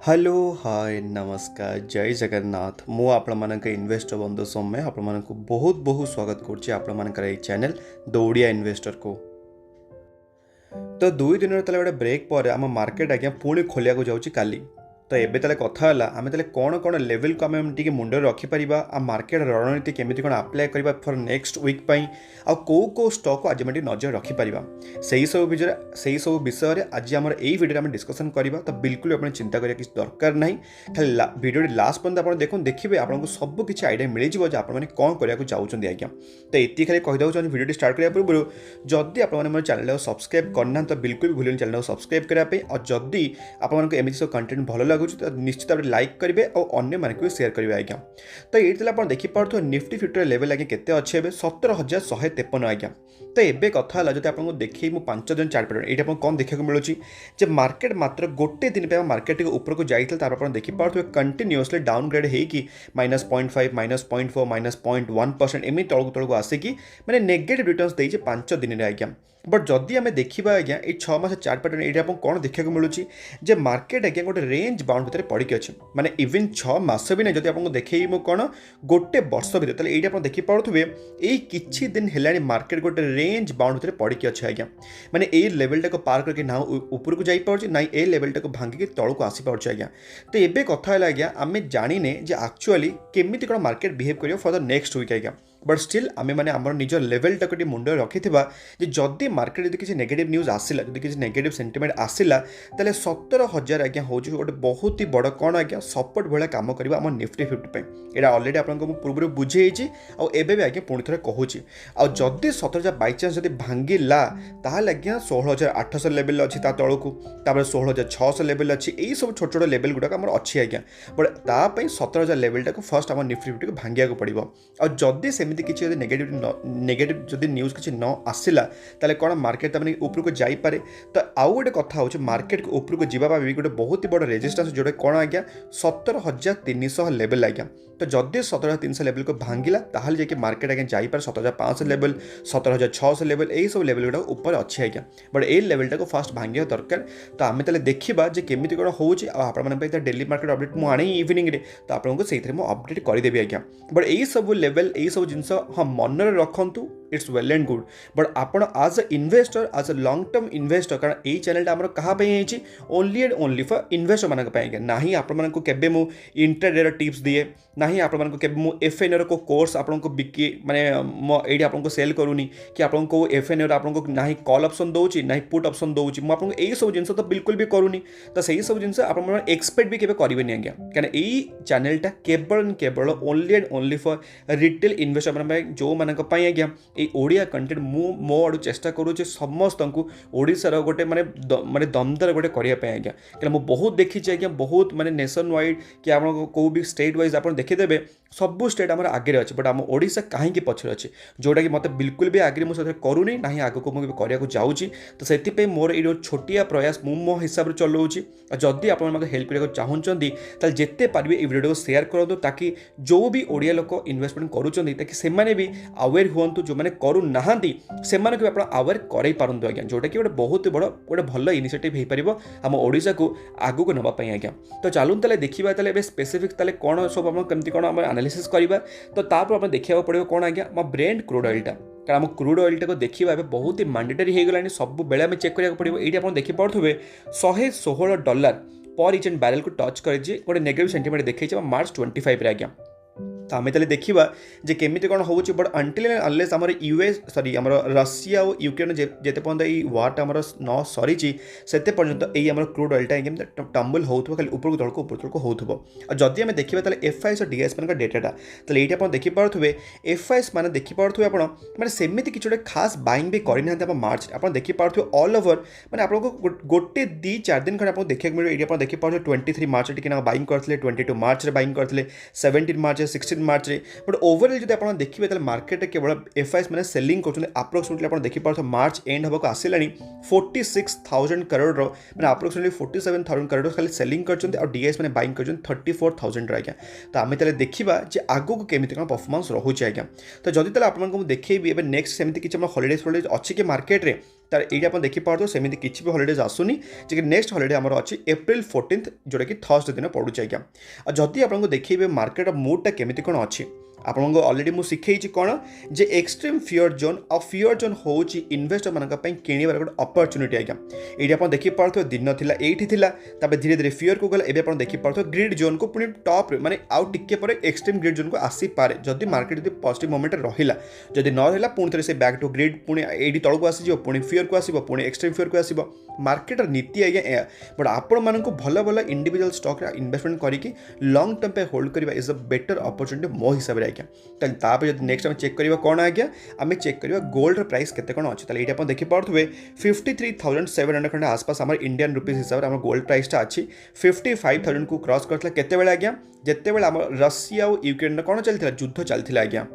Hello hi नमस्कार जय जगन्नाथ मु आपण इन्वेस्टर बंधु सौम्य आपण बहुत बहुत स्वागत कर चैनल द ओडिया इन्वेस्टर को। तो दुई दिन तले गोटे ब्रेक पर आम मार्केट आज्ञा पुणी खोलिया जाऊँगी काली। तो एबे तले कथा है आम तले कौन कौन लेवल को आम टे मुंडे रखिपर आ मार्केट रणनीति केमी कौन आप्लाय करवा फॉर नेक्स्ट वीक आ कौ स्टॉक को आज आम नजर रखिपर से सब विषय आज आम वीडियो में डिस्कसन करवा। तो बिल्कुल आप चिंता करिया किसी दरकार ना खाली वीडियो लास्ट पर्यंत आप देखिए आपको सब किसी आइडिया मिल जाए आपने कौन करने चाहते आज्ञा। तो ये खाली कहीदेव चाहिए वीडियो स्टार्ट करने पूर्व जदि आप चैनल को सब्सक्राइब करना तो बिल्कुल भी भूल चैनल को सब्सक्राइब करने और जदि आपको सब कंटेंट भल लगुच तो निश्चित भाव लाइक करेंगे और अन्य मानक भी शेयर करेंगे आज्ञा। तो ये आप देखिपे निफ्टी फ्यूचर लेवल आगे केते अच्छे 17,153 आज्ञा। तो ये कथा है जब आपको देखिए मुझे 5 दिन चार्ट पैटर्न ये कौन देखा मिलूँ मार्केट मात्र गोटे दिन पे मार्केट ऊपर को जाइए आप देखिपे कंटिन्यूअसली डाउनग्रेड होगी -0.5 -0.4 -0.1% एमती तौक तौक आसिकी मैंने नेगेटिव रिटर्न्स देजे 5 दिन में आज्ञा। बट जदि आम देखा आज्ञा ये 6 मास चार्ट पैटर्न ये कौन देखा मिलूँ मार्केट आज्ञा गोटे रेंज बाउंड भितर पड़ी अच्छे माने इवन 6 मास भी नहीं जब आपको देखे कौन गोटे वर्ष भितर ये आप देखिपे यही किसी दिन है मार्केट गोटे रेंज बाउंड भितर पड़ी अच्छे आज्ञा। माने ये लेवलटा को पार करके ना ऊपर को जापारे ना ये लेवलटा को भांगिकी तौक आसीपारे आज्ञा। तो ये कथा है आज्ञा आम जाने एक्चुअली केमी कौन मार्केट बिहेव कर फॉर द नेक्स्ट वीक आज्ञा। बट स्टिल आम मैंने आम निज लेवलटा को मुंड रखी जदि मार्केट यदि किसी नेगेटिव न्यूज आसला जदि किसी नेगेटिव सेंटिमेंट आसला ताले 17,000 आज्ञा हूँ गोटे बहुत ही बड़ कौन आज्ञा सपोर्ट भाया कम करवा आम निफ्टी फिफ्टी यहाँ अलरेडी आपको पूर्व बुझे एवं आज्ञा पुणी थे कहूँ आदि 17,000 बाईचान्स जब भांगिला ताल आज्ञा 16,800 लेवल अच्छी तौक 16,600 लेवल अच्छी यही सब छोट छोट लेवल गुड़ाक आम अच्छी आज्ञा। बट तापाई 17,000 लेवलटा को फर्स्ट आम निफ्टी फिफ्टी को भांगिया पड़ो आदि सेमती किसी नेगेटिव जदि न्यूज किसी न आसला ताले कौन मार्केट तक ऊपर को जापे। तो आउ गोटे कथा हो मार्केट को ऊपर को जावाई गोटे बहुत ही बड़ रेजिस्टेंस जोटे कौन आज्ञा 17,300 लेवल आज्ञा। तो जदि 17,300 लेवल को भांगिला ताहले जाके मार्केट आज्ञा जापे 17,500 लेवल 17,600 लेवल यही सब लेवल गुड़ा ऊपर अच्छे आज्ञा। बट ये लेवलटा को फास्ट भांगा दरकार। तो आम ताले देखा केमी कौन हो डेली मार्केट अपडेट मुझे आनी इवनिंग रे तो आपको से अपडेट करदेवी आज्ञा। बट यही सब लेवल यही सब जिनस हाँ मन रखु it's well and good. But आपड़ आज अ इन्वेस्टर आज अ लॉन्ग टर्म इन्वेस्टर कारण यही चैनल आम क्या only and only for investor मानी ना ही आपको केबे मु इंट्राडे टिप्स दिए ना ही आपको केबे मु एफएनओ को कोर्स आपको बिकी माने ये आपको सेल करूनी कि आपको एफएनओ आपको ना ही कॉल ऑप्शन दूसरी ना ही पुट ऑप्शन दूसरी मुझे आपको यही सब जिन तो बिल्कुल भी करूनी। तो सही सब जिन आप एक्सपेक्ट भी केबे करेंगे आज्ञा क्या यही चैनलटा केवल only and only for retail investor जो मानक आज्ञा ये ओडिया कंटेंट मो आड़ चेष्टा करूँ समस्त को ओडिशार गोटे माने दमदार गोटे करने आज्ञा। क्या मुझे बहुत देखी आज्ञा बहुत माने नेशन वाइड कि आप कौ भी स्टेट वाइज आप देखीदेवे सबू स्टेट आम आगे अच्छे बट आम ओडिशा कहीं पछरे अच्छे जोटा कि मतलब बिल्कुल भी आगे मुझे करूनी ना ही आगे को करने जाऊँगी। तो से मोर ये छोटिया प्रयास मु मो हिसाब से चलाऊँगी जदि आप हेल्प करने चाहते जिते पारे ये वीडियो को शेयर करूँ ताकि जो भी ओडिया लोक इन्वेस्टमेंट करुँच भी अवेयर हूँ जो मैंने करूना से भी आप अवेयर कर पारतु आज्ञा जोटा कि गोटे बहुत बड़ गोटे भल इनिशिएटिव हो पार आम ओडिशा को आगू को नापी आज्ञा। तो चलूँ ताले देखा ताले स्पेसिफिक ताले कौन सब आम कमी कौन आम एनालिसिस करवा। तो तापर आम देखा पड़ो कौन आज्ञा आम ब्रेंट क्रूड ऑयलटा कारण आम क्रूड ऑयलटा को देखा बहुत ही मैंडेटरी हो गलानी सब बेले आम चेक करा पड़ो। ये आप देखिपे $116 पर ईच एंड बैरल को टच कर गोटे नेगेटिव सेंटिमेंट देखा मार्च 25 आज्ञा। तो आम ताले देखा जे केमी कौन हो बट अंटिल अनलेस आमर यूएस सॉरी आमर रशिया और यूक्रेन जिते पर्यंत ये वार्टा आमर न सरी से पर्यंत यही आम क्रूड ऑयलटा टम्बल हो खाली ऊपर तौक हो जदि आम देखा एफआईएस और डीएस मान डेटाटा तो ये आप देखिपे एफआईएस मैंने देखिपे आपने सेमती किसी गोटे खास बाइंग भी करना मार्च आप देखिपे ऑल ओवर मैंने आपको गोटे 2-4 दिन खंड आपको देखा मिले ये आप देखिपे 23 मार्च टी बाइंग करते 22 मार्च में बाइंग करते 17 मार्च 16 मार्च रे। बट ओवरऑल जब आप देखिए मार्केट केवल एफआईएस मैंने सेलिंग कर अप्रोक्सीमेटली आप देखिपे मार्च एंड हम आसला 46,000 करोड़ मैंने अप्रोक्सीमेटली 47,000 करोड़ खाली सेलिंग कर डीएस मैंने बाइंग कर 34,000 आज्ञा। तो आम ताले देखा आगू को केमी कौन परफॉर्मेंस रोचे आज्ञा। तो जदि आपको देखी नेक्स्ट सेमती किसी हॉलीडेज अच्छी कि मार्केट रे तार ये आप देखिए सेमती किसी भी हॉलीडेज आसुनी जे नेक्स्ट हॉलीडे आमर अच्छी April 14 जोटा कि थर्सडे दिन पड़ुचे आज्ञा जदि आपको देखिए मार्केट मुडटा केमी कौन अच्छी आपको ऑलरेडी मुझे शिखई कौन जे एक्सट्रीम फियर जोन आ फियर जोन हूँ इन्वेस्टर मान किणवर गोटे अपरच्युनिटी आज्ञा ये आप देखिए दिन था ये धीरे धीरे फियर को गला एवं आप देखिए ग्रिड जोन को पुणी टॉप माने आउ टिके पर एक्सट्रीम ग्रिड जोन को आसी पारे जदि मार्केट जब पॉजिटिव मोमेंट रहा जदि न रहा पुणी थे से बैक टू ग्रिड पुणी ये तौक आसीज पुणी फियर को आसो पुणी एक्सट्रीम फियर को आसो मार्केट नीति आज्ञा ए बट आपण मानक भल भल इंडिविजुअल स्टॉक इन्वेस्टमेंट करके लॉन्ग टर्म पे होल्ड करवा इज अ बेटर अपॉर्चुनिटी मो हिसाब से आज्ञा तापर जब नेक्स्ट आम चेक करवा कौन आज्ञा आम चेक करवा गोल्ड प्राइस केते कौन अच्छे ये देखिए 53,700 खंडे आसपास आम इंडियन रुपीज हिसाब से गोल्ड प्राइसटा अच्छी 55,000 को क्रॉस करता केते आज्ञा जिते आम रशिया और यूक्रेन कौन चलता युद्ध चलता आज्ञा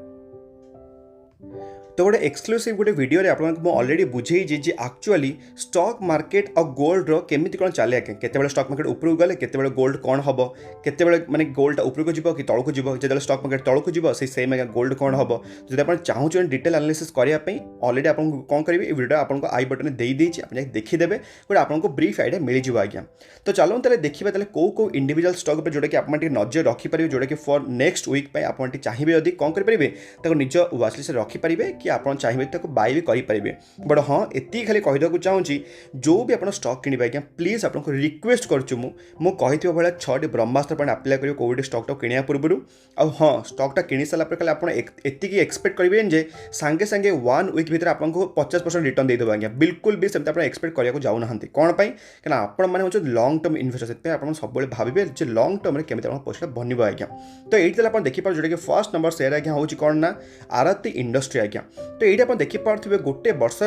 तो गोटे एक्सक्लूसिव गोटे वीडियो आपको ऑलरेडी बुझे एक्चुअली स्टॉक मार्केट और गोल्ड केमी कौन चले केते स्टॉक मार्केट उपरକୁ गले केते गोल्ड कौन हम केते माने गोल्ड उपरକୁ जीव कि तौक जीव जो स्टॉक मार्केट तौक जीव से सेम गोल्ड कौन हम जब आप चाहूँ डिटेल एनालिसिस करने ऑलरेडी आप कौन करेंगे ये वीडियो आपको आई बटन देदें आप देखीदेवे गोटे आपको ब्रीफ आइडिया मिल आज्ञा तो चलो तेल देखिए कौ कौ इंडिविजुअल स्टॉक जोटा कि आप नजर रखिपारे जोटा कि फॉर नेक्स्ट वीक आप चाहिए जब कौन करेंगे निज वाचलिस्ट रखिपारे कि आप चाहिए तो बाय भी करेंगे बट हाँ ये खाली कहीदेक चाहूँगी जो भी आप स्टॉक किणवे आज्ञा प्लीज आपको रिक्वेस्ट करुँ मुझे भाई 6टी ब्रह्मास्त्र पॉइंट आप्लाय करेंगे कोविड स्टॉकटा किणा पूर्व आ हाँ स्टॉकटा किणी सारा खाली आप एक्सपेक्ट करेंगे जे सांगे सांगे 1 वीक भर आपको 50% रिटर्न देदेव आज्ञा बिल्कुल भी सेमती आप एक्सपेक्ट करने जाऊना कौन कहीं आपण मैंने हूँ लॉन्ग टर्म इन्वेस्टर से आप सब भावे जो लॉन्ग टर्म में केमी पैसा बनब आज्ञा तो ये आप देखिए जोटा कि फर्स्ट नंबर शेयर आज्ञा हूँ कौन ना आरती इंडस्ट्री आज्ञा तो ये आप देखिए गोटे वर्ष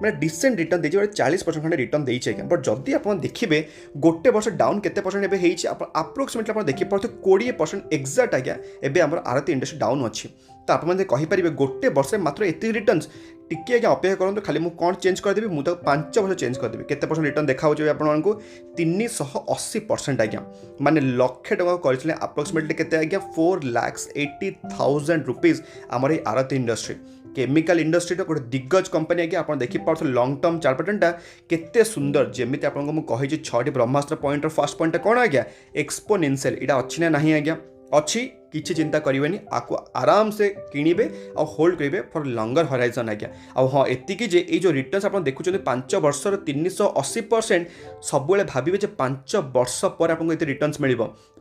में डिसेंट रिटर्न दे 40% खंडे रिटर्न देती है बट जदि आप देखिए गोटे वर्ष डाउन केते परसेंट एवं आप्रोक्सीमेटली आप देखिए 20% एक्जाक्ट आज्ञा एवं आम आरती इंडस्ट्री डाउन अच्छी तो आपने कहींपर गोटे वर्ष मात्र एति रिटर्न टिके आज्ञा अपेक्षा करूँ खाली मुझे कौन चेंज करदेवी मुझे 5 वर्ष चेंज करदेवी केते परसेंट रिटर्न देखा आपको 380% आज्ञा माने लक्षे टका कर आप्रोक्सीमेटली केते आज्ञा 4,80,000 रुपीज आमर ये आरती इंडस्ट्री केमिकल इंडस्ट्री गोटे दिग्गज कंपनी आज्ञा आप देखिए लॉन्ग टर्म चार्ट पैटर्नटा केते सुंदर जमी आपको मुझे 6टी ब्रह्मास्त्र पॉइंट फर्स्ट पॉइंट कौन आज्ञा एक्सपोनेंशियल यहाँ अच्छी ना नहीं आज्ञा अच्छी किसी चिंता करेंगे आपको आराम से किणवे और होल्ड करेंगे फॉर लॉन्गर हराइजन आज्ञा आ हाँ एतिकी जे ये जो रिटर्न्स आप देखुं 5 वर्षर 380% सब भावे 5 वर्ष पर आपको ये रिटर्न्स मिल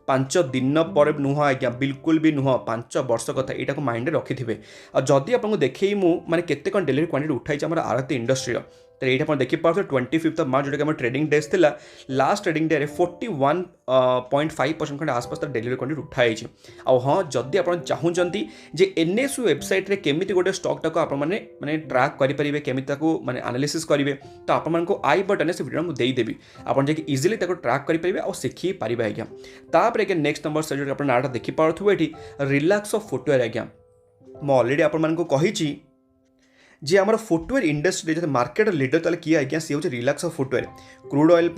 5 दिन पर नुह आज्ञा बिल्कुल भी नुह 5 वर्ष कथा यहाँ माइंड रखिथे और जदि आपको देखे मुझे केते कौन डेली क्वांटिटी उठाई आम आरती इंडस्ट्री तो ये आप देखिए 25 मार्च जोटा कि ट्रेडिंग डेज था लास्ट ट्रेडिंग डे 41.5% खंडे आसपास तर डेली क्वांटिटी उठाई आ हाँ जदि आप चाहूँगी जे NSU वेबसाइट रे केमिति गोटे स्टॉकटा को आप माने ट्रैक करेंगे केमिति माने एनालिसिस करेंगे तो आपको आई बटन से वीडियो मुझे देदेवी आप इजिली ट्रैक करेंगे और शिखी पारे आज्ञा तापर आज्ञा नेक्स्ट नंबर से जो नाटा देखिपे ये रिलैक्स ऑफ फुटवेयर आज्ञा मुझे ऑलरेडी आपको कही जी आम फुटवेयर इंडस्ट्री जो मार्केट लीडर ताले किए आज्ञा सी हूँ relax of footwear crude oil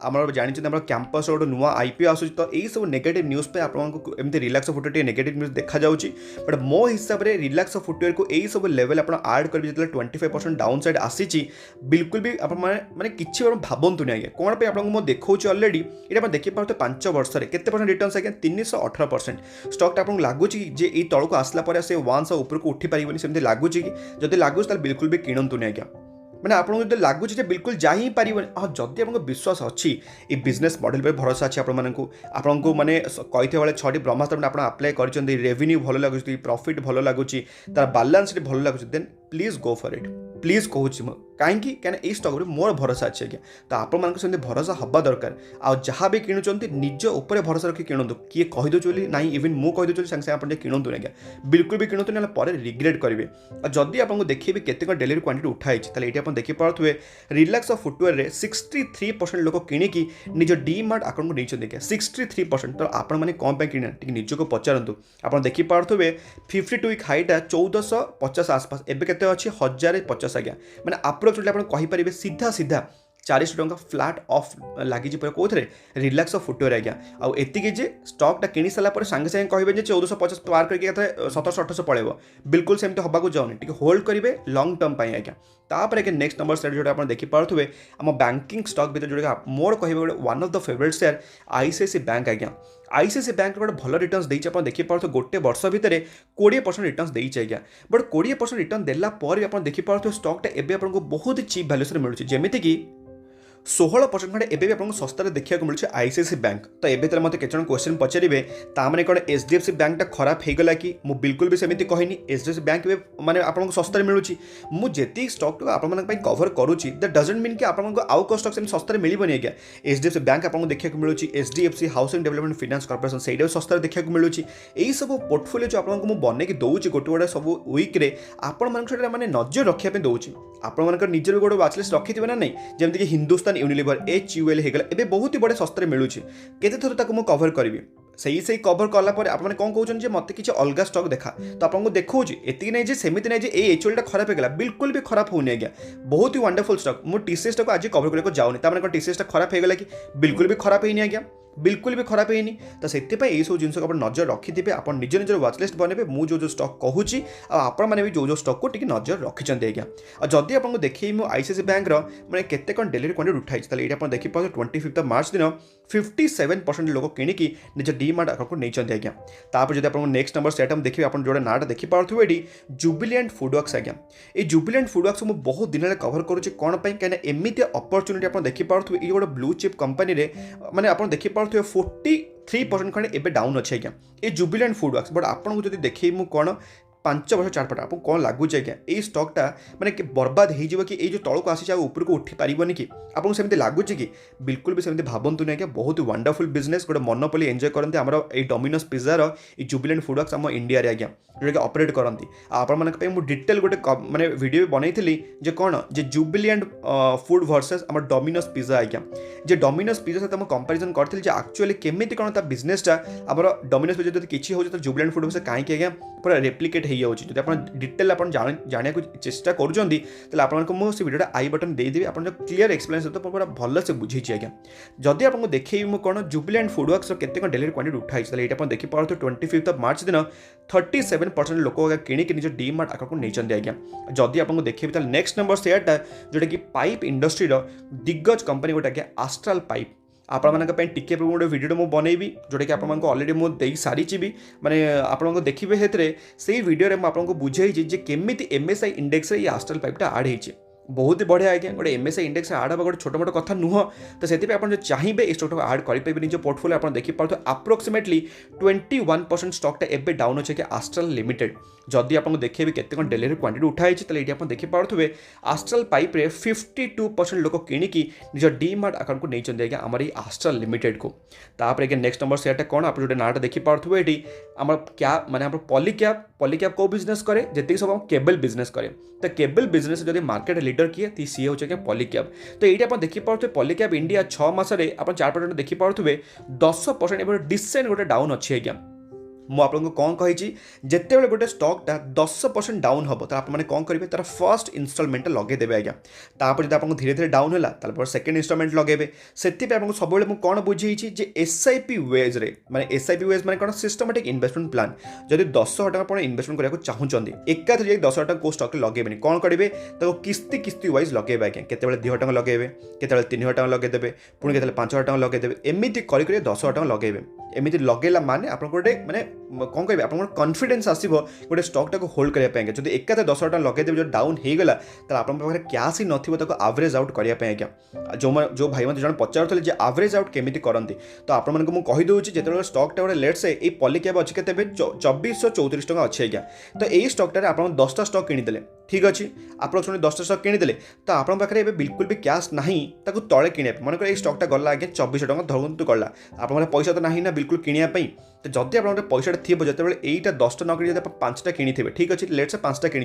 आमर जानते आम कैंपस गोटे नुआ IPO आसूँ तो यही सब नेगेटिव न्यूज़ पे आपको एमती relax of footwear negative news देखा जाऊँगी बट मो हिसाब से रिलैक्स ऑफ फुटवेयर को यही सब लेवल आप आड करेंगे जो 25% डाउन साइड आसी बिल्कुल भी आप माने किसी भावतु नहीं आज्ञा कौन पे आपको देखा ऑलरेडी ये आप देखिए 5 वर्ष में केते परसेंट रिटर्न आज्ञा 318% स्टॉक आपको लगुच जे ये तौक आसला से वंस ऊपर को उठी पारे सेमती लगुच कि जब लगुच बिल्कुल भी किणतुनि आज्ञा मैंने आपको जो लगुच बिल्कुल जा ही पारे हाँ जदि आपको विश्वास अच्छी ये बिजनेस मॉडल पर भरोसा अच्छी आपको माने कही भाई 6टी ब्रह्मास्त्र आप अप्लाई कर रेवेन्यू भल लगुच प्रॉफिट भल लगुच तार बैलेंस शीट भल लगुच then please go for it please कहूँ कहीं ये स्टॉक मोर भरोसा अच्छे आज्ञा तो आपसे भरोसा हवा दरकार आ जहाँ भी किणुंट निज उपर भरोसा रखी किणु किए कहीदे ना इवन मुझे कहीदे सागे सागे आप किणतु आज्ञा बिल्कुल भी किणतु ना रिग्रेट करेंगे और जदि आपको देखिए केते डेली क्वांटिटी उठाई ये आप देखिए रिलैक्स ऑफ फुटवेयर रे 63% लोग किणिकी निज डीमार्ट अकाउंट को नहीं 63% तो आपण मैंने कौन किणा निजक पचारतु आप देखिए 52 वीक हाईटा 1450 आसपास एवं केते अच्छी 1050 आज्ञा मैंने अप्रोक्सीमेटली आप कहींपर सीधा सीधा 40 ଟଙ୍କା फ्लाट ऑफ लगी पूरा कौन रिलैक्स ऑफ फुटवेयर आज्ञा आती जे स्टॉकटा किणी सारा सागे सागे कहे 1450 पार करके 1700-1800 पड़ेगा बिल्कुल सेमती हवा जाऊनी टी होल्ड करेंगे लंग टर्म आज्ञा तापर आगे नेक्स्ट नंबर सेट जो आप देखिपे आम बैंकिंग स्टॉक भर जो मोर कहे गोटे one of the favourite share ICICI bank आज्ञा आईसीआईसीआई बैंक गोटे भल रिटर्न्स देती आप देखिपे गोटे वर्ष भितर 20% रिटर्न्स देती आज्ञा बट 20% रिटर्न देला आप देखिपे स्टॉकटा एवं आपको बहुत चीप वैल्यूस मिलूँ जमीती कि 16% खंडे एबे भी आपको सस्तार देखा मिलूँ आईसीआईसीआई बैंक तो ये तरह मतलब केत क्वेश्चन पचारे ताने कौन एचडीएफसी बैंकटा खराब होगला कि मुझे बिल्कुल भी सेमती कहनी एचडीएफसी बैंक मैंने आपको सस्तार मिलूँ मुझे स्टॉक आप कवर करुँची दैट डजंट मीन कि आपको आउ को स्टॉक सस्तार मिलबनी आज्ञा एचडीएफसी बैंक आपको देखा मिलूँ HDFC housing development finance corporation से सस्तार देखा मिलूँ यही सब पोर्टफोलियो जो आपको बनई दूसरी गोटे गोटे सब वीक्रे आपण मैंने नजर रखापी दूसरी आपंकर निजर गोटे वाचलिस्ट रखिथे ना नहीं जमीक हिंदुस्तान यूनिलिवर HUL होगा एवं बहुत ही बड़े सस्ते मिलूँ केते थर ताको कवर करी सही कवर कलापर आप कौन कहते मत कि अलग स्टॉक देखा तो आपको देखा एति नहीं सेमती नहीं ये HUL खराब होगा बिल्कुल भी खराब होनी आज्ञा बहुत ही वंडरफुल स्टॉक मुझे टीसीएस को आज कवर करने जाऊनी तक टीसीएस खराब होगा कि बिल्कुल भी खराब होनी आज्ञा बिल्कुल भी खराब है तो से सब जिन आप नजर रखिथे आप निज निजर वाचलिस्ट बनबे मुझे जो स्टॉक कहूँ आपण मैंने भी जो स्टॉक को नजर रखिंट आज्ञा और जदि आपको देखिए मुझे आईसीआईसीआई बैंक मैंने केते कौन डेली क्वांटिटी उठाई ये देखिए 25 मार्च दिन 57% लोग किणिकी निज डीमार्ट अकाउंट को नहीं आज्ञा तापर जब आप नेक्स्ट नंबर सेट हम देखिए आप जो नाटा देखिपे ये जुबिलिएंट फूडवर्क्स आज्ञा ये जुबिलिएंट फूडवर्क्स मुझे बहुत दिन कवर करुँच कौन कहीं एमती अपरच्युनिटी आप देखिपे ये गोटे ब्लू चिप कंपनी मैंने आप देखिपे 43% खंडे एबे डाउन अच्छे आज्ञा ये जुबिलिएंट फूडवर्क्स बट आपको जब देखिए मुझे कौन 5 वर्ष चारपट आपको कौन लगुच आज्ञा ये स्टॉकटा मैंने बर्बाद हो कि ये जो तौक आसी ऊपर को उठी पारबनी कि आपको सेमती लगुच कि बिल्कुल भी सेमती भावतुनि आज्ञा बहुत वंडरफुल बिजनेस गोटे मोनोपोली एंजॉय करते आम डोमिनोज पिज्जार ये जुबिलिएंट फूडवर्क्स आम इंडिया रे आज्ञा जोटा ऑपरेट करती आपण मुझे डिटेल गोटे माने वीडियो बनई जे कौन जे जुबिलिएंट फूड वर्सेस आम डोमिनोज पिज्जा आज्ञा जे डोमिनोज पिज्जा सहित कंपेरिजन करथिल जे एक्चुअली केमिति कौन ता बिजनेसटा आम डोमिनोज पिज्जा जब किसी हो जुबिलिएंट फूड वर्सेस कहीं आज्ञा पूरा रेप्लिकेट हो जब आप डिटेल आप जाना चेष्टा करूँ से वीडियो आई बटन देदेवी आप क्लीयर एक्सप्लेन तो पूरा भल से बुझे आज्ञा जदि आपको देखिए मुझे कौन जुबिलिएंट फूडवर्क्स के डेली क्वांटिटी उठाई ये देखिए 25 मार्च दिन 37% लोक किणिक निज डीमार्ट अकाउंट को नहीं आज्ञा जदि आपको देखिए नेक्स्ट नंबर शेयरटा जोटा कि पाइप इंडस्ट्री दिग्गज कंपनी गोटे आज्ञा आस्ट्राल पाइप आपण टिके गोटे वीडियो मुझे बनईबी जोटा कि आपको अलरेडी मुझे सारी भी माने आपको देखिए से वीडियो में आपको बुझाई केमी MSI इंडेक्स ये आस्ट्राल पाइपटा आड होती बहुत ही बढ़िया आज्ञा गोटे MSI इंडेक्स आड हाँ गोटे छोट मोट कथा नुह तो से आप चाहिए ये स्टॉक आड करेंगे निज पोर्टफोलियो आप देखिए अप्रोक्सीमेटली 21% स्टॉकटा एवं डाउन अच्छे आस्ट्राल लिमिटेड जदि आपको देखिए केते कौन डेली क्वांटिटी उठाई ये आप देखिपे आस्ट्राल पाइप रे 52% लोक किणिकी निज डीमार्ट अकाउंट को नहीं आज्ञा आम ये आस्ट्राल लिमिटेड को तापर नेक्स्ट नंबर शेयरटा कौन आप जो नाटा देखिपे ये आम क्या माने पॉलीकैप को बिजनेस करे जी सब केबल बिजनेस करे तो केबल बिजनेस जब मार्केट लीडर किए सी हूँ पॉलीकैप तो ये आप देखिपे पॉलीकैप इंडिया 6 मासरे आप 4% देखिपे 10% एवं डिसेंट गोटे डाउन अच्छी आज्ञा मुझे आपको कौन कही जिते गोटे स्टॉकटा 10% डाउन हम तो आपने कौन करेंगे तार फर्स्ट इनस्टलमेंट लगेदेवे आज्ञा तापर जब आपको धीरे धीरे डाउन है सेकेंड इनस्टलमेंट लगेबे से आपको सब कौन बुझे SIP वेज रे माने SIP वेज माने कौन सिस्टमेटिक इन्वेस्टमेंट प्लान जब 10,000 टका इन्वेस्टमेंट करने चाहूँगी एका 10,000 टका को स्टॉक लगेबे कौन करेंगे तो किस्ती किस्ती वाइज लगेबे आज्ञा केते 2,000 टका लगेबे केते 3,000 टका लगेदेवे पुणी के 5,000 टका लगेदेवे एमती कर 10,000 टका लगेबे एमती लगेला माने आप गोटे माने कौन कहे आप कॉन्फिडेंस आसो गोटे स्टॉकटा को होल्ड करने जब एक 10,000 टका लगेदेवे जो डाउन होगला तो आप कैश ही नथिबो आवरेज आउट करने आज्ञा जो भाई मतलब जन पचार आवरेज आउट केमी करती तो आपको कहीदे जो स्टॉकटा गोटे लेट से ये पॉलीकैप अच्छे के 2434 टका अच्छे आज्ञा तो यही स्टॉकटा आप 10टा स्टॉक किनीदे ठीक अच्छे अप्रोक्सीमेटली 10टा स्टॉक किनीदे तो आपन पाखे बिल्कुल भी कैश ना तले कि मन कर स्टॉकटा गला आज्ञा 2400 टका धरतु गला आप पैसा तो ना बिल्कुल किनापी तो जदि आप पैसा थी जो यहीटा 10टा न कि 5टा किनी ठीक अच्छे लेट से 5टा कि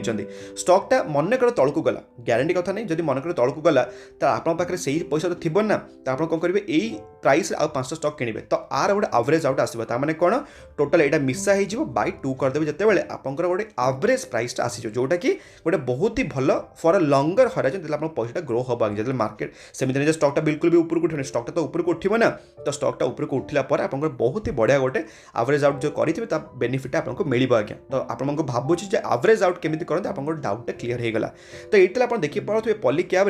स्टकटा मन कर तौक गला ग्यारंटी कथा नहीं जब मन कर तौक गला तो आपके पाखे से पैसा तो थी ना तो आप कौन करेंगे यही प्राइस आउ 5टा स्टक किणवे तो आर गोटे एवरेज आउट आसो मैंने कौन टोटाल यहाँ मिसा हो बाय 2 करदेवे जिते आपंकर गोटे एवरेज प्राइसटा आसी जोटा कि गोटे बहुत ही भल फर अ लंगर हराइजन जो पैसा ग्रो हम आगे जो मार्केट सेमती नहीं स्टकटा बिल्कुल भी ऊपर उठे स्टकटा तो ऊपर उठो ना तो स्टकटा ऊपर को उठला आप बहुत ही बढ़िया गोटे एवरेज आउट जो करेंगे बेनिफिट आपको मिल आज्ञा तो आपको भावुँ एवरेज आउट केमी करते आप डाउटा क्लीयर हो गला तो ये आप देखिए पॉलीकैब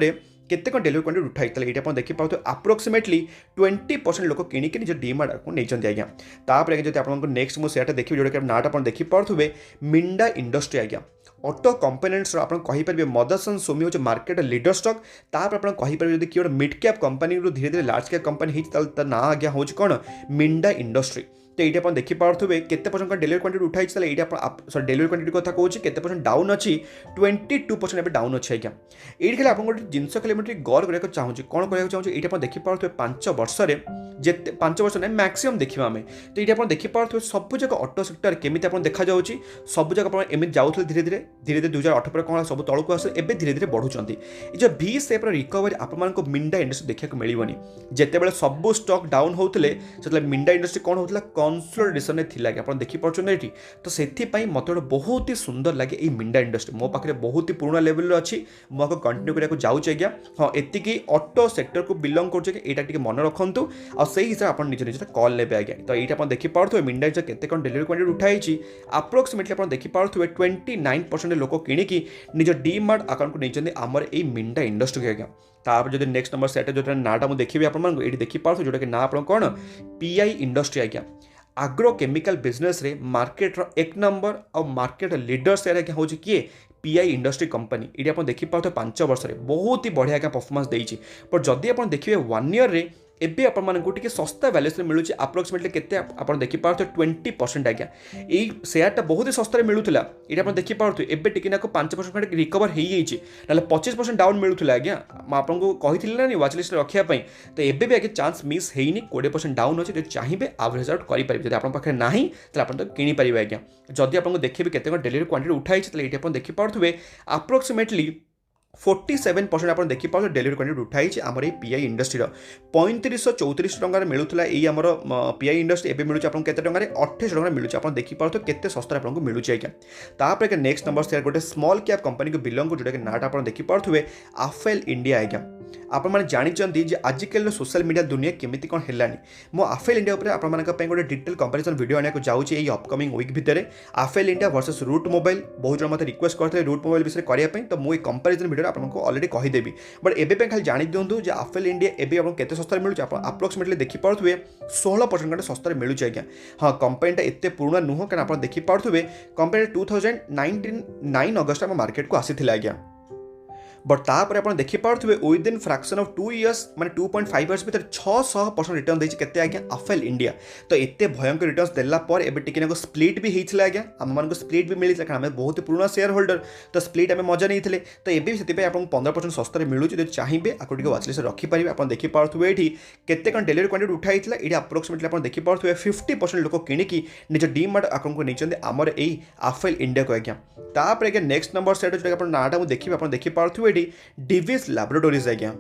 केते कौन डेलीवरी क्वांटिटी उठाई ये आप देखिए अप्रोक्सीमेटली 20% लोक किणिक निज डीमार्ट को नहीं आज्ञा तापर आगे जब आप नेक्स्ट मुझे सेटा देखिए जोटा कि नाटा आप देखिए मिंडा इंडस्ट्री आज्ञा ऑटो कंपोनेंट्स आप कहींपर मदरसन सोमी हो मार्केट लीडर स्टॉक तापर आप कहींपर जब किए मिड कैप कंपनी धीरे धीरे लार्ज कैप कंपनी होता ना आज्ञा हूँ कौन मिंडा इंडस्ट्री तो ये आप देखिए केते परसेंट डेलीवरी क्वांटिटी उठाई ये सॉरी डेलीवरी क्वांटिटी कथा कहूँ केते परसेंट डाउन अच्छी 22% डाउन अच्छे आज्ञा ये खाली आप गोटे जिनस खाली गौर करने चाहूँगी कौन करा चाहूँगी ये आप देखिए 5 वर्ष जिते 5 वर्ष ना मैक्सिमम देखा आम तो ये आप देखिए सब जगह ऑटो सेक्टर केमी देखा जाऊँगी सब जगह एमती जाऊँ धीरे धीरे 2018 कौन सब तौक आस ए धीरे धीरे बढ़ुंट जो भी सेप रिकवरी आप मिंडा इंडस्ट्री देखा मिलनी जिते सब स्टक डाउन होते से मिंडा इंडस्ट्री कौन होता कन्सोलिडेशन थी आप देखिए ये तो से मत गोटे बहुत ही सुंदर लगे ये मिंडा इंडस्ट्री मो पाखे बहुत ही पुराना लेवल अच्छी मुझे कंटिन्यू करने जाऊँ आज्ञा हाँ एति ऑटो सेक्टर को बिलंग कर मन रखु आ से हिसाब से निज निज कल ने आज्ञा तो ये आप देखिए मिंडा केते कौन डेलीवरी क्वांटिटी उठाई अप्रोक्सीमेटली आप देखिए 29% लोक किणिकी निज डीमार्ट अकाउंट को नहीं आमर ये मिंडा इंडस्ट्री आज्ञा तापर जो नेक्स्ट नंबर सेट जो नाटा मुझे देखिए आपको ये देखिए जोटा कि ना आप कौन पीआई इंडस्ट्री आज्ञा आग्रो केमिकल बिजनेस रे मार्केट रो 1 नंबर और मार्केट लीडर से हूँ किए पीआई इंडस्ट्री कंपनी ये आप देखिए 5 वर्ष बहुत ही बढ़िया परफॉर्मेंस देती पर जदि आप देखिए 1 ईयर रे एबे आपको टी सस्ता वैल्यूस मिलूँ अप्रोक्सीमेटली केते आप देखिए 20% आज्ञा ये शेयरटा बहुत ही सस्तार मिलूला ये आप देखिए एबे टी 5% रिकवर हो जाए 25% डाउन मिलूला आज्ञा आपको कही ना वाचलिस्ट रखापी तो एबे भी आगे चांस मिस होनी 20% डाउन अच्छे जो चाहिए एवरेज आउट करेंगे जब आप ना तो आप किनीपर आज्ञा जदि आपको देखिए केते डेलीवरी क्वांटिटी उठाई ये आप देखिए अप्रोक्सीमेटली 47% आप देखिए डेलीवरी क्वांटिटी उठाई आमर ये पीआई इंडस्ट्री 3534 टकर मिलूला ये आमर पीआई इंडस्ट्री एवं मिलूँ आपको केते टकर 28 टकर मिलूँ आप देखिए केते सस्ता आपको मिलूँ आज्ञा तापर नेक्स्ट नंबर शेयर गोटे स्मॉल कैप कंपनी को बिलंग जोटा कि नाटा आप देखिए आफेल इंडिया आज्ञा आप जानते आजिकल सोशल मीडिया दुनिया केमिति कौन है मो आफेल इंडिया उपर आप गोटे डिटेल कंपेरिजन वीडियो आने को जाऊँगी अपकमिंग वीक भितर आफेल इंडिया वर्सेस रूट मोबाइल बहुत जन मतलब रिक्वेस्ट करते रूट मोबाइल विषय करने तो मुझे कंपेरिजन वीडियो आपको ऑलरेडी कहीदेवी बट एबे खाली जानी दिंतु आफेल इंडिया एबे आपको केते सस्तार मिलूँ अप्रोक्सीमेटली देखिए 16% सस्तार मिलूँ आज्ञा हाँ कंपनीटा एत पुराना नुह क्या आप देखिए कंपनी 2019 अगस्ट में मार्केट को आसी आज्ञा बट तापर आप देखिए विदिन फ्रैक्शन ऑफ 2 इयर्स माने 2.5 इयर्स भर 600% रिटर्न देछि केते आज्ञा आफेल इंडिया तो एते भयंकर रिटर्न्स देला पर एबे टिके ना स्प्लिट भी होइछला आज्ञा हम मान को स्प्लिट भी मिली कारण हमें बहुत पुराना शेयर होल्डर तो स्प्लिट हमें मजा नहीं थे तो एबे से आपको 15% सस्तार मिलूँ जो चाहिए आपको टिके वाचलिस्ट रखिपारे आप देखिए ये केते कौन डेलीवरी क्वांटिटी उठाई ये अप्रोक्सीमेटली आप देखिए 50% लोक किणिकी निज डीमार्ट अकाउंट को नहीं आमर यही आफेल इंडिया को आज्ञा तापर आज्ञा नेक्स्ट नंबर सेट जो नाटा देखिए आप देखिए डिविस लैबोरेटरीज आज्ञा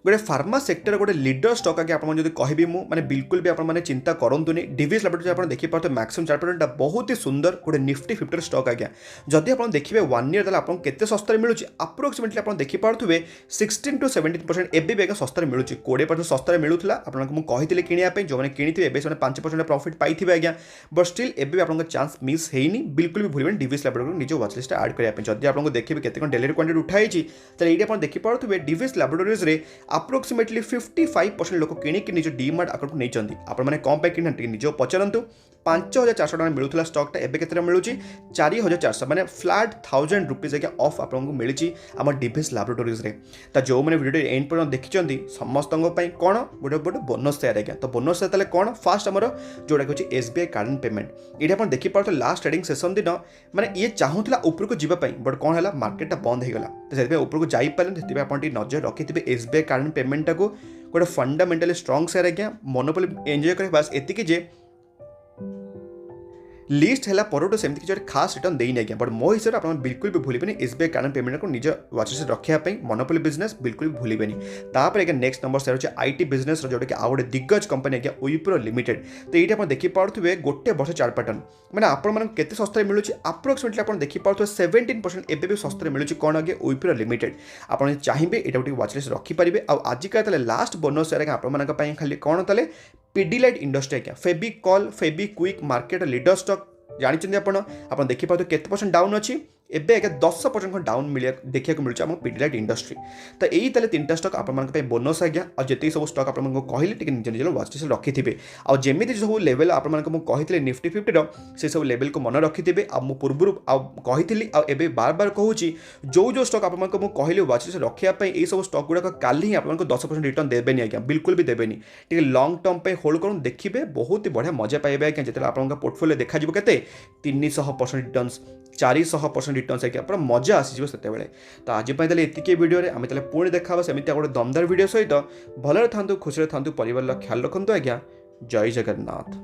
गोटे फार्मा सेक्टर गोटे लीडर स्टॉक आगे आपको कहबी मैंने बिल्कुल भी आपने चिंता करूनी डिविस लैबोरेटरी आप देखिए मैक्सिमम 4% बहुत ही सुंदर गोटे निफ्टी 50 स्टॉक आज्ञा जदि आप देखिए 1 ईयर आपको केते सस्तार मिलूँ अप्रोक्सीमेटली आप देखिए 16 to 17% एबे भी सस्तार मिलूँ 20% सस्तार मिलूला आपको कही किणापी जो मैंने किणी थे 5% प्रॉफिट पाई आज्ञा बट स्टिल एबे भी आपको चांस मिस होनी बिल्कुल भी भूलें डिविस लैबोरेटरी निज वाचलिस्ट आड करने जदि आपको देखिए केते कौन डेलीवरी क्वांटिटी उठाई तो ये आप देखिए डिविस लैबोरेटरीज रे अप्रोक्सीमेटली 55% लोक किणिकी निज डीमार्ट अकाउंट को नहीं आपने कौन पे कि निज पचारतु 5400 टका मिलूला स्टॉकटा एबे केते मिलूँ 4400 माने फ्लैट 1000 रुपीज आज्ञा ऑफ आपको मिली आम डिविस लैबोरेटरीज रे तो जो मैंने वीडियो एंड पर्यंत देखी समस्त कौन गोटे गोटे बोनस शेयर आज्ञा तो बोनस शेयर कौन फास्ट आमर जोटा कि एसबीआई कार्ड पेमेंट ये आप देखिए लास्ट ट्रेडिंग सेशन दिन माने ये चाहूला ऊपर को जावाई बट कौन है मार्केटा बंद होगा तो से ऊपर को जापारे आप नजर रखी एसबीआई कार्ड पेमेंट को गोटे फंडामेंटाली स्ट्रंग शेयर आज्ञा मोनोपोली एंजॉय करे बस एतिकी जे लिस्ट है पर सेमती किसी खास रिटर्न देनी आज्ञा बट मो हिसाब से आप बिल्कुल भी भूलें एसबीआई कार्ड पेमेंट को निज वाच रखापी मोनोपोली बिजनेस बिल्कुल भी भूलें। तापर आज्ञा नेक्स्ट नंबर से रही आईटी बिजनेस जोटा कि आउ गए दिग्गज कंपनी आज्ञा विप्रो लिमिटेड। तो ये आप देखिपे गोटे वर्ष चार पैटर्न मैंने आपके सस्ते मिलूँ आप्रोक्सीमेटली आप देखिपे 17% एवं सस्ते मिलूँ कौन आगे विप्रो लिमिटेड। आप चाहिए यहाँ गोटे वाच लिस्ट रखिपारे। आजिका लास्ट बोनस आप खाली कौन ताले पिडिलाइट इंडस्ट्री आज्ञा Fevicol Fevikwik market leader stock जानते आप देखिए केते परसेंट डाउन अच्छी एबे आगे 10% डाउन मिले देखा मिलूँ आम पिडिलाइट इंडस्ट्री। तो यही ताले 3टा स्टॉक आप बोनस आज्ञा और जितनी सब स्टॉक आपको कहली निज निज वाच लिस्ट रखिथे आ जमी सब लेवल आपको निफ्टी 50 से सब लेवल को मन रखिथे। आ पूर्व कही आए बार बार कहूँ जो स्टॉक आपको कहली वाच लिस्ट रखापी ये सब स्टॉक गुड़ाक काली ही आपको 10% रिटर्न देवेनि आज्ञा बिल्कुल भी देवेनि टे लंग टर्म पे होल्ड करूँ देखिए बहुत ही बढ़िया मजा पाइबे आज्ञा जिते आपको पोर्टफोलियो देखा के 300% रिटर्न 400% रिटर्न आज्ञा पूरा मजा आसीज से। तो आज ये वीडियो आम पुणी देखा सेमती गोटे दमदार वीडियो सहित भलरे था खुशी था परिवार ख्याल रखु आज्ञा। जय जगन्नाथ।